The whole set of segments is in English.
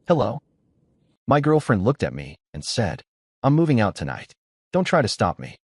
Hello? My girlfriend looked at me and said, I'm moving out tonight. Don't try to stop me.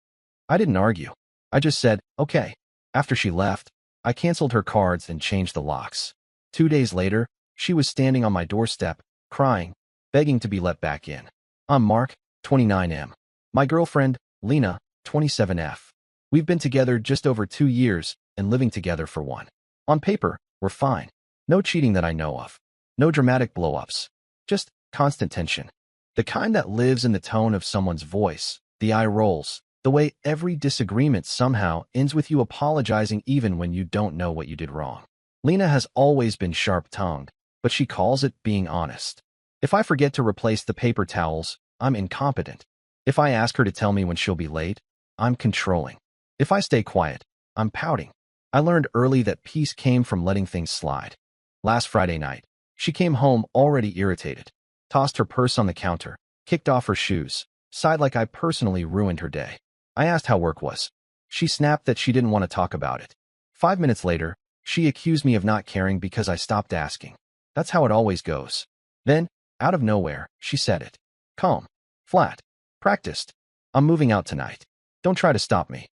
I didn't argue. I just said, okay. After she left, I canceled her cards and changed the locks. 2 days later, she was standing on my doorstep, crying, begging to be let back in. I'm Mark, 29M. My girlfriend, Lena, 27F. We've been together just over 2 years and living together for 1. On paper, we're fine. No cheating that I know of. No dramatic blow-ups. Just constant tension. The kind that lives in the tone of someone's voice, the eye rolls, the way every disagreement somehow ends with you apologizing even when you don't know what you did wrong. Lena has always been sharp-tongued, but she calls it being honest. If I forget to replace the paper towels, I'm incompetent. If I ask her to tell me when she'll be late, I'm controlling. If I stay quiet, I'm pouting. I learned early that peace came from letting things slide. Last Friday night, she came home already irritated, tossed her purse on the counter, kicked off her shoes, sighed like I personally ruined her day. I asked how work was. She snapped that she didn't want to talk about it. 5 minutes later, she accused me of not caring because I stopped asking. That's how it always goes. Then, out of nowhere, she said it. Calm. Flat. Practiced. I'm moving out tonight. Don't try to stop me.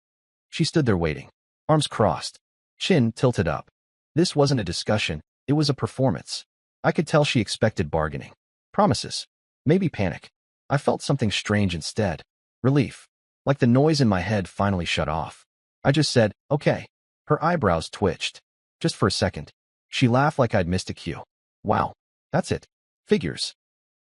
She stood there waiting, arms crossed, chin tilted up. This wasn't a discussion, it was a performance. I could tell she expected bargaining. Promises. Maybe panic. I felt something strange instead. Relief. Like the noise in my head finally shut off. I just said, okay. Her eyebrows twitched. Just for a second. She laughed like I'd missed a cue. Wow. That's it. Figures.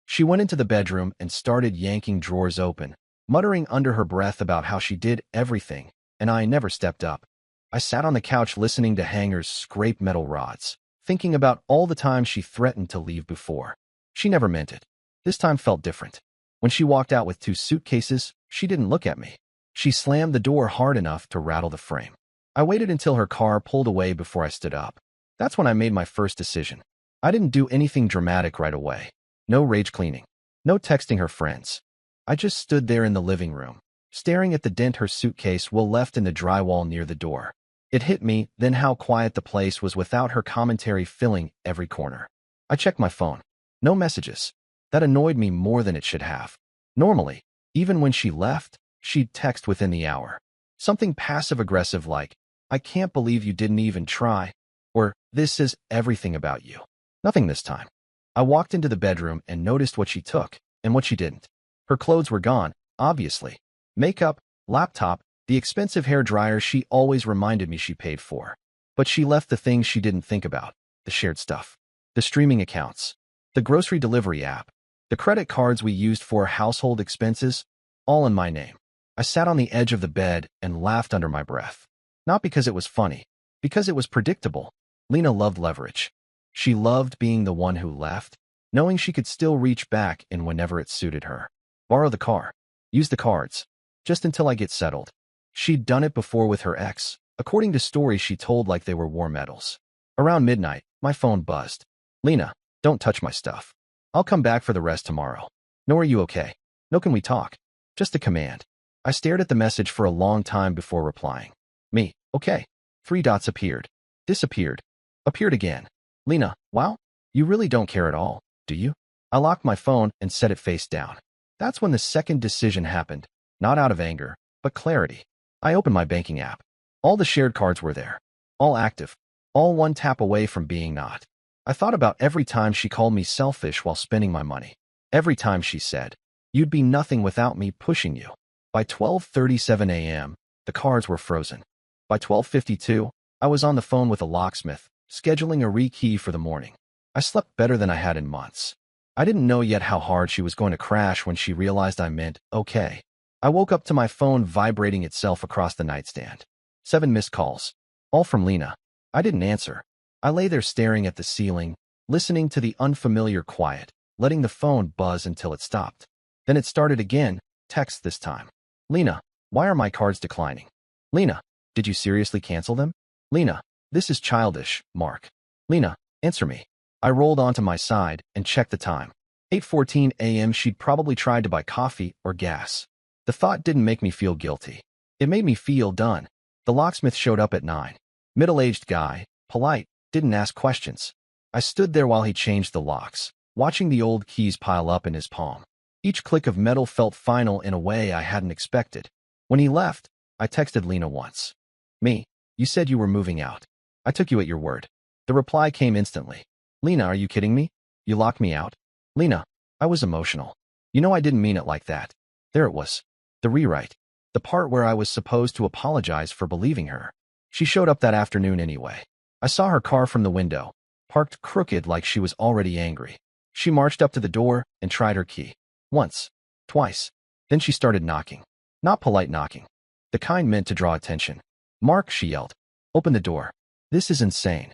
She went into the bedroom and started yanking drawers open, muttering under her breath about how she did everything, and I never stepped up. I sat on the couch listening to hangers scrape metal rods, thinking about all the times she threatened to leave before. She never meant it. This time felt different. When she walked out with 2 suitcases, she didn't look at me. She slammed the door hard enough to rattle the frame. I waited until her car pulled away before I stood up. That's when I made my first decision. I didn't do anything dramatic right away. No rage cleaning. No texting her friends. I just stood there in the living room, staring at the dent her suitcase will left in the drywall near the door. It hit me then how quiet the place was without her commentary filling every corner. I checked my phone. No messages. That annoyed me more than it should have. Normally, even when she left, she'd text within the hour. Something passive-aggressive like, I can't believe you didn't even try, or this says everything about you. Nothing this time. I walked into the bedroom and noticed what she took and what she didn't. Her clothes were gone, obviously. Makeup, laptop, the expensive hair dryer she always reminded me she paid for. But she left the things she didn't think about, the shared stuff, the streaming accounts, the grocery delivery app, the credit cards we used for household expenses, all in my name. I sat on the edge of the bed and laughed under my breath. Not because it was funny, because it was predictable. Lena loved leverage. She loved being the one who left, knowing she could still reach back in whenever it suited her. Borrow the car. Use the cards. Just until I get settled. She'd done it before with her ex, according to stories she told like they were war medals. Around midnight, my phone buzzed. Lena, don't touch my stuff. I'll come back for the rest tomorrow. No, are you okay? No, can we talk? Just a command. I stared at the message for a long time before replying. Me, okay. 3 dots appeared. Disappeared. Appeared again. Lena, wow, you really don't care at all, do you? I locked my phone and set it face down. That's when the second decision happened, not out of anger, but clarity. I opened my banking app. All the shared cards were there. All active. All one tap away from being not. I thought about every time she called me selfish while spending my money. Every time she said, you'd be nothing without me pushing you. By 12:37 a.m., the cards were frozen. By 12:52, I was on the phone with a locksmith, scheduling a rekey for the morning. I slept better than I had in months. I didn't know yet how hard she was going to crash when she realized I meant okay. I woke up to my phone vibrating itself across the nightstand. 7 missed calls. All from Lena. I didn't answer. I lay there staring at the ceiling, listening to the unfamiliar quiet, letting the phone buzz until it stopped. Then it started again, text this time. Lena, why are my cards declining? Lena, did you seriously cancel them? Lena, this is childish, Mark. Lena, answer me. I rolled onto my side and checked the time. 8:14 a.m. She'd probably tried to buy coffee or gas. The thought didn't make me feel guilty. It made me feel done. The locksmith showed up at 9. Middle-aged guy, polite, didn't ask questions. I stood there while he changed the locks. watching the old keys pile up in his palm. Each click of metal felt final in a way I hadn't expected. When he left, I texted Lena once. Me, you said you were moving out. I took you at your word. The reply came instantly. Lena, are you kidding me? You locked me out? Lena, I was emotional. You know I didn't mean it like that. There it was. The rewrite. The part where I was supposed to apologize for believing her. She showed up that afternoon anyway. I saw her car from the window, parked crooked like she was already angry. She marched up to the door and tried her key. Once. Twice. Then she started knocking. Not polite knocking. The kind meant to draw attention. Mark, she yelled. Open the door. This is insane.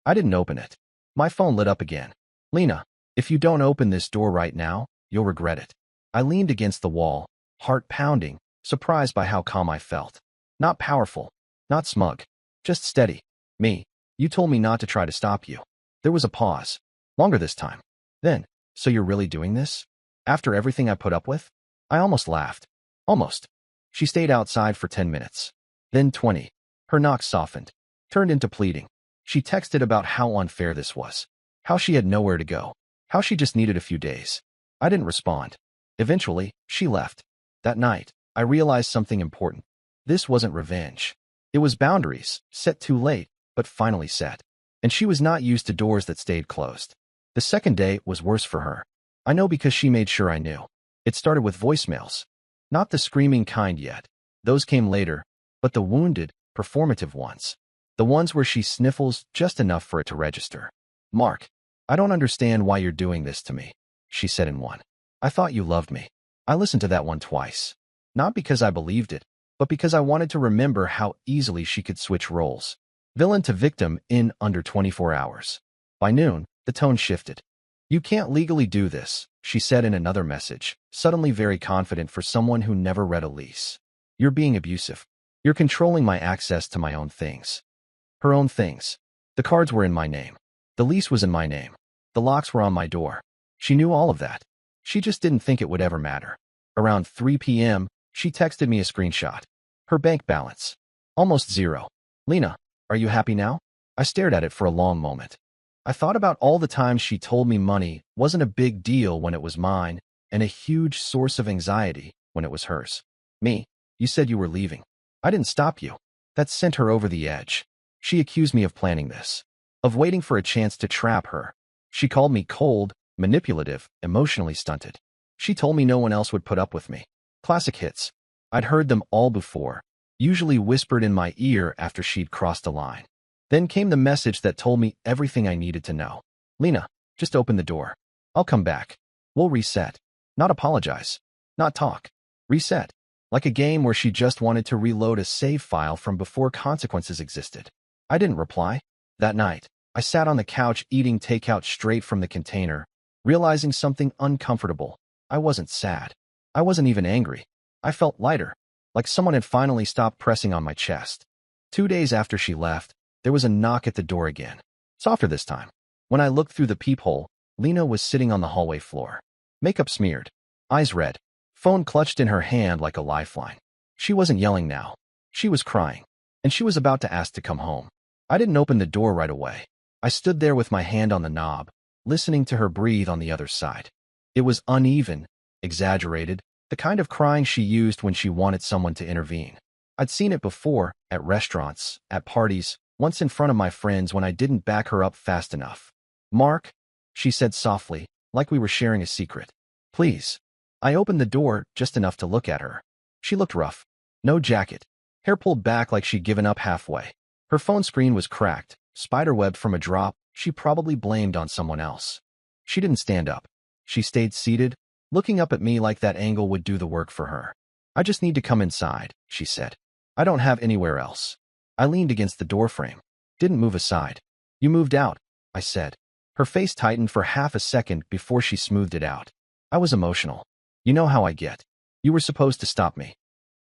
I didn't open it. My phone lit up again. Lena, if you don't open this door right now, you'll regret it. I leaned against the wall, heart pounding, surprised by how calm I felt. Not powerful. Not smug. Just steady. Me, you told me not to try to stop you. There was a pause. Longer this time. Then, so you're really doing this? After everything I put up with? I almost laughed. Almost. She stayed outside for 10 minutes. Then 20. Her knock softened. Turned into pleading. She texted about how unfair this was. How she had nowhere to go. How she just needed a few days. I didn't respond. Eventually, she left. That night, I realized something important. This wasn't revenge. It was boundaries, set too late, but finally set. And she was not used to doors that stayed closed. The second day was worse for her. I know because she made sure I knew. It started with voicemails. Not the screaming kind yet. Those came later, but the wounded, performative ones. The ones where she sniffles just enough for it to register. Mark, I don't understand why you're doing this to me, she said in one. I thought you loved me. I listened to that one twice. Not because I believed it, but because I wanted to remember how easily she could switch roles. Villain to victim in under 24 hours. By noon, the tone shifted. You can't legally do this, she said in another message, suddenly very confident for someone who never read a lease. You're being abusive. You're controlling my access to my own things. Her own things. The cards were in my name. The lease was in my name. The locks were on my door. She knew all of that. She just didn't think it would ever matter. Around 3 p.m., she texted me a screenshot. Her bank balance. Almost zero. Lena, are you happy now? I stared at it for a long moment. I thought about all the times she told me money wasn't a big deal when it was mine, and a huge source of anxiety when it was hers. Me, you said you were leaving. I didn't stop you. That sent her over the edge. She accused me of planning this, of waiting for a chance to trap her. She called me cold, manipulative, emotionally stunted. She told me no one else would put up with me. Classic hits. I'd heard them all before, usually whispered in my ear after she'd crossed a line. Then came the message that told me everything I needed to know. Lena, just open the door. I'll come back. We'll reset. Not apologize. Not talk. Reset. Like a game where she just wanted to reload a save file from before consequences existed. I didn't reply. That night, I sat on the couch eating takeout straight from the container, realizing something uncomfortable. I wasn't sad. I wasn't even angry. I felt lighter, like someone had finally stopped pressing on my chest. 2 days after she left, there was a knock at the door again. Softer this time. When I looked through the peephole, Lena was sitting on the hallway floor. Makeup smeared. Eyes red. Phone clutched in her hand like a lifeline. She wasn't yelling now. She was crying. And she was about to ask to come home. I didn't open the door right away. I stood there with my hand on the knob, listening to her breathe on the other side. It was uneven, exaggerated, the kind of crying she used when she wanted someone to intervene. I'd seen it before, at restaurants, at parties, once in front of my friends when I didn't back her up fast enough. Mark, she said softly, like we were sharing a secret. Please. I opened the door just enough to look at her. She looked rough. No jacket. Hair pulled back like she'd given up halfway. Her phone screen was cracked, spiderwebbed from a drop she probably blamed on someone else. She didn't stand up. She stayed seated, looking up at me like that angle would do the work for her. I just need to come inside, she said. I don't have anywhere else. I leaned against the doorframe. Didn't move aside. You moved out, I said. Her face tightened for half a second before she smoothed it out. I was emotional. You know how I get. You were supposed to stop me.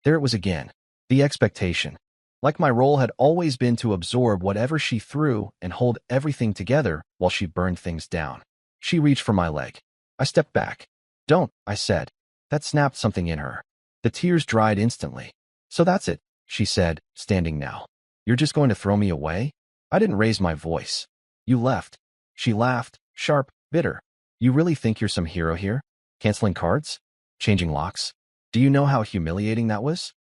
There it was again. The expectation. Like my role had always been to absorb whatever she threw and hold everything together while she burned things down. She reached for my leg. I stepped back. Don't, I said. That snapped something in her. The tears dried instantly. So that's it, she said, standing now. You're just going to throw me away? I didn't raise my voice. You left. She laughed, sharp, bitter. You really think you're some hero here? Canceling cards? Changing locks? Do you know how humiliating that was?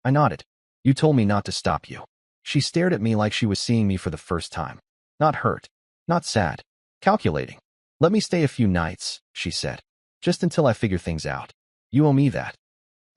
I nodded. You told me not to stop you. She stared at me like she was seeing me for the first time. Not hurt. Not sad. Calculating. Let me stay a few nights, she said. Just until I figure things out. You owe me that.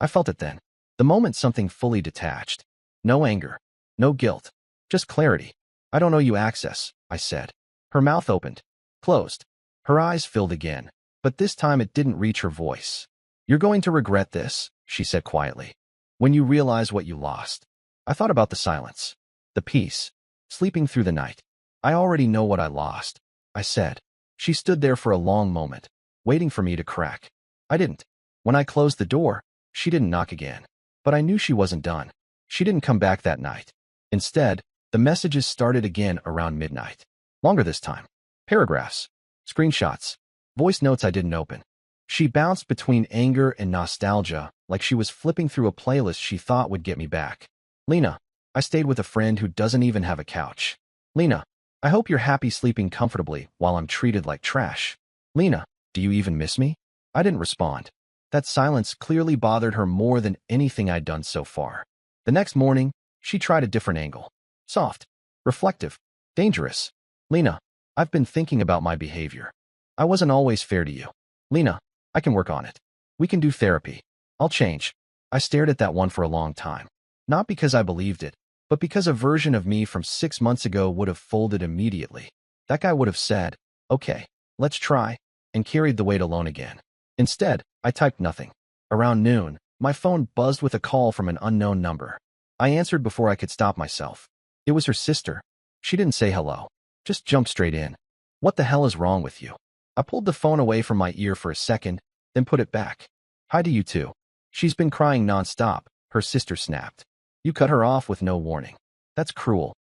I felt it then. The moment something fully detached. No anger. No guilt. Just clarity. I don't owe you access, I said. Her mouth opened. Closed. Her eyes filled again. But this time it didn't reach her voice. You're going to regret this, she said quietly. When you realize what you lost. I thought about the silence. The peace. Sleeping through the night. I already know what I lost, I said. She stood there for a long moment, waiting for me to crack. I didn't. When I closed the door, she didn't knock again. But I knew she wasn't done. She didn't come back that night. Instead, the messages started again around midnight. Longer this time. Paragraphs. Screenshots. Voice notes I didn't open. She bounced between anger and nostalgia, like she was flipping through a playlist she thought would get me back. Lena, I stayed with a friend who doesn't even have a couch. Lena, I hope you're happy sleeping comfortably while I'm treated like trash. Lena, do you even miss me? I didn't respond. That silence clearly bothered her more than anything I'd done so far. The next morning, she tried a different angle. Soft. Reflective. Dangerous. Lena, I've been thinking about my behavior. I wasn't always fair to you. Lena, I can work on it. We can do therapy. I'll change. I stared at that one for a long time. Not because I believed it, but because a version of me from 6 months ago would have folded immediately. That guy would have said, okay, let's try, and carried the weight alone again. Instead, I typed nothing. Around noon, my phone buzzed with a call from an unknown number. I answered before I could stop myself. It was her sister. She didn't say hello. Just jumped straight in. What the hell is wrong with you? I pulled the phone away from my ear for a second, then put it back. Hi to you too. She's been crying nonstop, her sister snapped. You cut her off with no warning. That's cruel.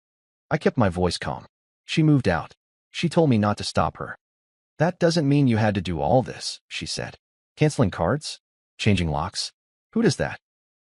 I kept my voice calm. She moved out. She told me not to stop her. That doesn't mean you had to do all this, she said. Canceling cards? Changing locks? Who does that?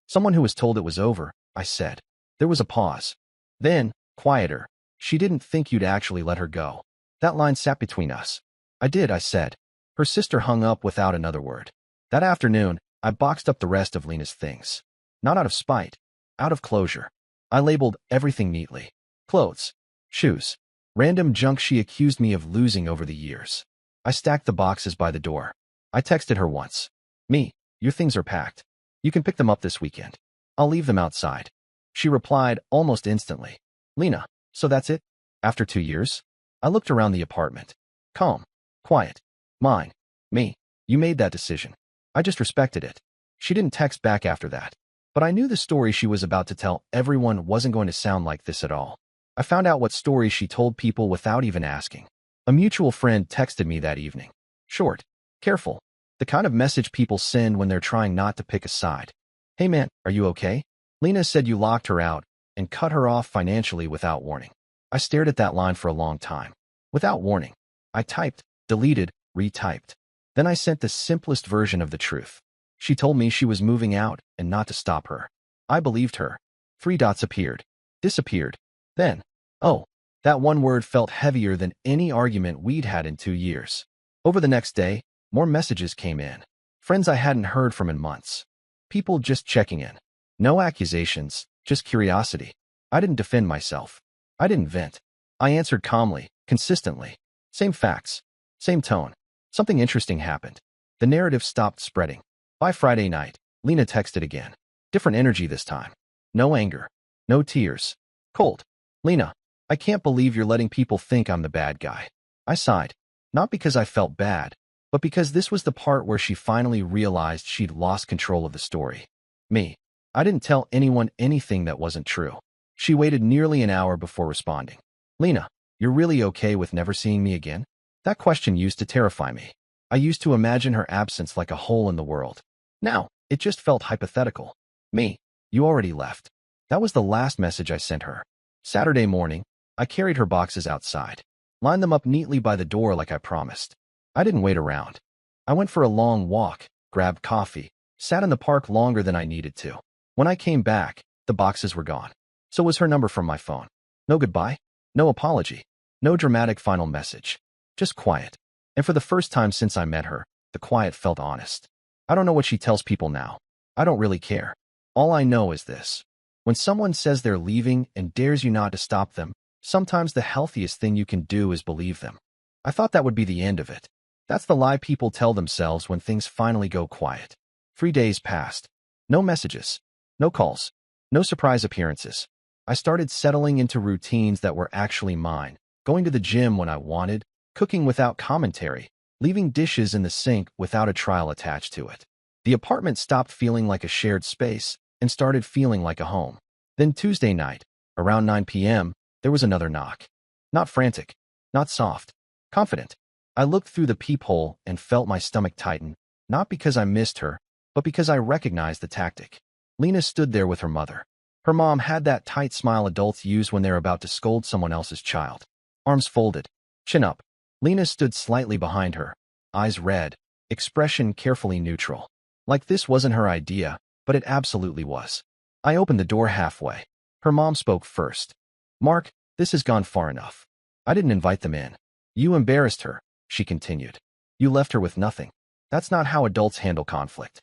Someone who was told it was over, I said. There was a pause. Then, quieter. She didn't think you'd actually let her go. That line sat between us. I did, I said. Her sister hung up without another word. That afternoon, I boxed up the rest of Lena's things. Not out of spite. Out of closure. I labeled everything neatly. Clothes. Shoes. Random junk she accused me of losing over the years. I stacked the boxes by the door. I texted her once. Me, your things are packed. You can pick them up this weekend. I'll leave them outside. She replied almost instantly. Lena, so that's it? After 2 years? I looked around the apartment. Calm. Quiet. Mine. Me. You made that decision. I just respected it. She didn't text back after that. But I knew the story she was about to tell everyone wasn't going to sound like this at all. I found out what stories she told people without even asking. A mutual friend texted me that evening. Short. Careful. The kind of message people send when they're trying not to pick a side. Hey man, are you okay? Lena said you locked her out and cut her off financially without warning. I stared at that line for a long time. Without warning. I typed, deleted, retyped. Then I sent the simplest version of the truth. She told me she was moving out and not to stop her. I believed her. 3 dots appeared. Disappeared. Then, oh, that one word felt heavier than any argument we'd had in 2 years. Over the next day, more messages came in. Friends I hadn't heard from in months. People just checking in. No accusations, just curiosity. I didn't defend myself. I didn't vent. I answered calmly, consistently. Same facts. Same tone. Something interesting happened. The narrative stopped spreading. By Friday night, Lena texted again. Different energy this time. No anger. No tears. Cold. Lena, I can't believe you're letting people think I'm the bad guy. I sighed. Not because I felt bad, but because this was the part where she finally realized she'd lost control of the story. Me. I didn't tell anyone anything that wasn't true. She waited nearly an hour before responding. Lena, you're really okay with never seeing me again? That question used to terrify me. I used to imagine her absence like a hole in the world. Now, it just felt hypothetical. Me, you already left. That was the last message I sent her. Saturday morning, I carried her boxes outside. Lined them up neatly by the door like I promised. I didn't wait around. I went for a long walk, grabbed coffee, sat in the park longer than I needed to. When I came back, the boxes were gone. So was her number from my phone. No goodbye, no apology, no dramatic final message. Just quiet. And for the first time since I met her, the quiet felt honest. I don't know what she tells people now. I don't really care. All I know is this. When someone says they're leaving and dares you not to stop them, sometimes the healthiest thing you can do is believe them. I thought that would be the end of it. That's the lie people tell themselves when things finally go quiet. 3 days passed. No messages. No calls. No surprise appearances. I started settling into routines that were actually mine. Going to the gym when I wanted, cooking without commentary, leaving dishes in the sink without a trial attached to it. The apartment stopped feeling like a shared space and started feeling like a home. Then Tuesday night, around 9 p.m., there was another knock. Not frantic, not soft, confident. I looked through the peephole and felt my stomach tighten, not because I missed her, but because I recognized the tactic. Lena stood there with her mother. Her mom had that tight smile adults use when they're about to scold someone else's child. Arms folded, chin up. Lena stood slightly behind her, eyes red, expression carefully neutral. Like this wasn't her idea, but it absolutely was. I opened the door halfway. Her mom spoke first. "Mark, this has gone far enough. I didn't invite them in. You embarrassed her," she continued. "You left her with nothing. That's not how adults handle conflict."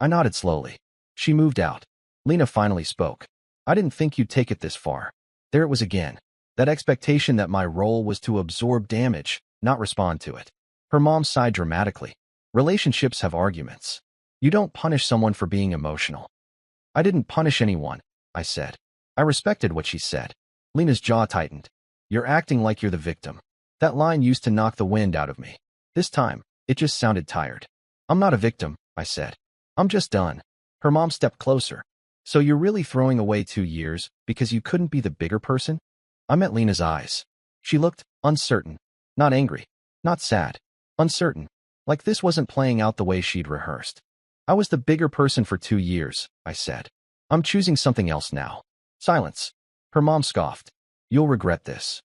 I nodded slowly. She moved out. Lena finally spoke. "I didn't think you'd take it this far." There it was again. That expectation that my role was to absorb damage, not respond to it. Her mom sighed dramatically. "Relationships have arguments. You don't punish someone for being emotional." "I didn't punish anyone," I said. I respected what she said. Lena's jaw tightened. "You're acting like you're the victim." That line used to knock the wind out of me. This time, it just sounded tired. "I'm not a victim," I said. "I'm just done." Her mom stepped closer. "So you're really throwing away 2 years because you couldn't be the bigger person?" I met Lena's eyes. She looked uncertain, not angry, not sad, uncertain, like this wasn't playing out the way she'd rehearsed. "I was the bigger person for 2 years," I said. "I'm choosing something else now." Silence. Her mom scoffed. "You'll regret this."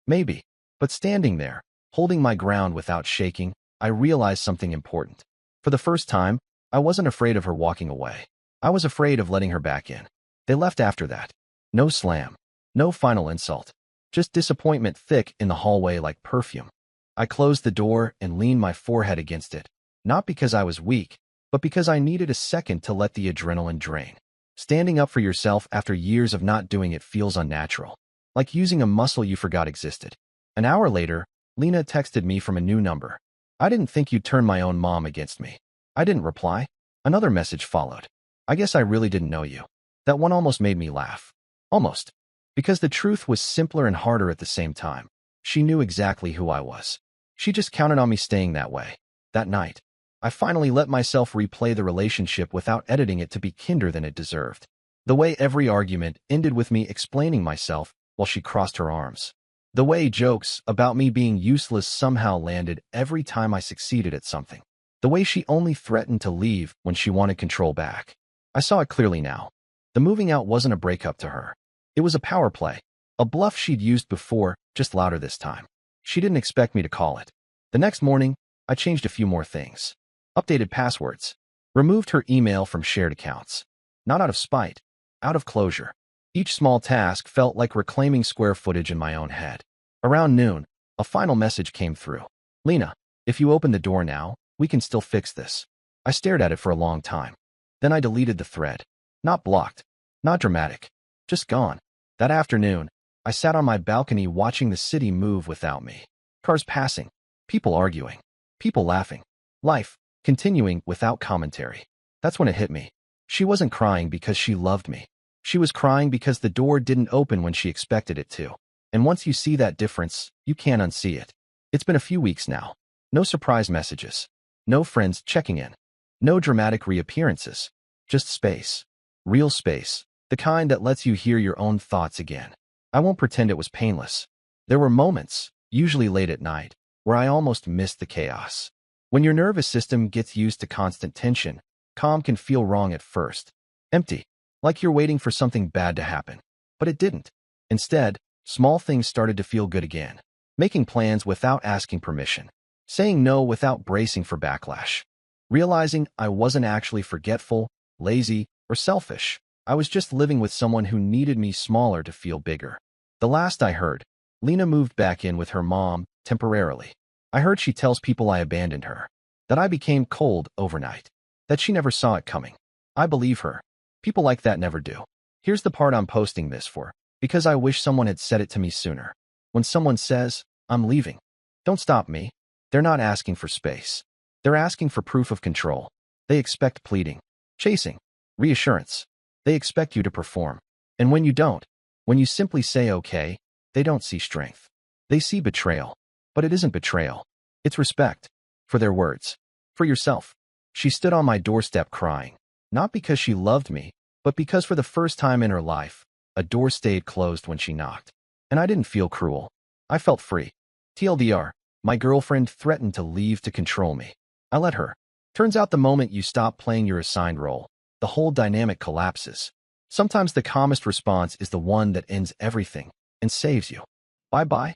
Maybe. But standing there, holding my ground without shaking, I realized something important. For the first time, I wasn't afraid of her walking away. I was afraid of letting her back in. They left after that. No slam. No final insult. Just disappointment thick in the hallway like perfume. I closed the door and leaned my forehead against it, not because I was weak, but because I needed a second to let the adrenaline drain. Standing up for yourself after years of not doing it feels unnatural, like using a muscle you forgot existed. An hour later, Lena texted me from a new number. "I didn't think you'd turn my own mom against me." I didn't reply. Another message followed. "I guess I really didn't know you." That one almost made me laugh. Almost. Because the truth was simpler and harder at the same time. She knew exactly who I was. She just counted on me staying that way. That night, I finally let myself replay the relationship without editing it to be kinder than it deserved. The way every argument ended with me explaining myself while she crossed her arms. The way jokes about me being useless somehow landed every time I succeeded at something. The way she only threatened to leave when she wanted control back. I saw it clearly now. The moving out wasn't a breakup to her. It was a power play. A bluff she'd used before, just louder this time. She didn't expect me to call it. The next morning, I changed a few more things. Updated passwords. Removed her email from shared accounts. Not out of spite. Out of closure. Each small task felt like reclaiming square footage in my own head. Around noon, a final message came through. "Lena, if you open the door now, we can still fix this." I stared at it for a long time. Then I deleted the thread. Not blocked. Not dramatic. Just gone. That afternoon, I sat on my balcony watching the city move without me. Cars passing. People arguing. People laughing. Life continuing without commentary. That's when it hit me. She wasn't crying because she loved me. She was crying because the door didn't open when she expected it to. And once you see that difference, you can't unsee it. It's been a few weeks now. No surprise messages. No friends checking in. No dramatic reappearances. Just space. Real space. The kind that lets you hear your own thoughts again. I won't pretend it was painless. There were moments, usually late at night, where I almost missed the chaos. When your nervous system gets used to constant tension, calm can feel wrong at first. Empty. Like you're waiting for something bad to happen. But it didn't. Instead, small things started to feel good again. Making plans without asking permission. Saying no without bracing for backlash. Realizing I wasn't actually forgetful, lazy, or selfish. I was just living with someone who needed me smaller to feel bigger. The last I heard, Lena moved back in with her mom, temporarily. I heard she tells people I abandoned her, that I became cold overnight, that she never saw it coming. I believe her. People like that never do. Here's the part I'm posting this for, because I wish someone had said it to me sooner. When someone says, I'm leaving, don't stop me. They're not asking for space. They're asking for proof of control. They expect pleading, chasing, reassurance. They expect you to perform. And when you don't, when you simply say okay, they don't see strength. They see betrayal. But it isn't betrayal. It's respect. For their words. For yourself. She stood on my doorstep crying. Not because she loved me, but because for the first time in her life, a door stayed closed when she knocked. And I didn't feel cruel. I felt free. TLDR, my girlfriend threatened to leave to control me. I let her. Turns out the moment you stop playing your assigned role, the whole dynamic collapses. Sometimes the calmest response is the one that ends everything and saves you. Bye-bye.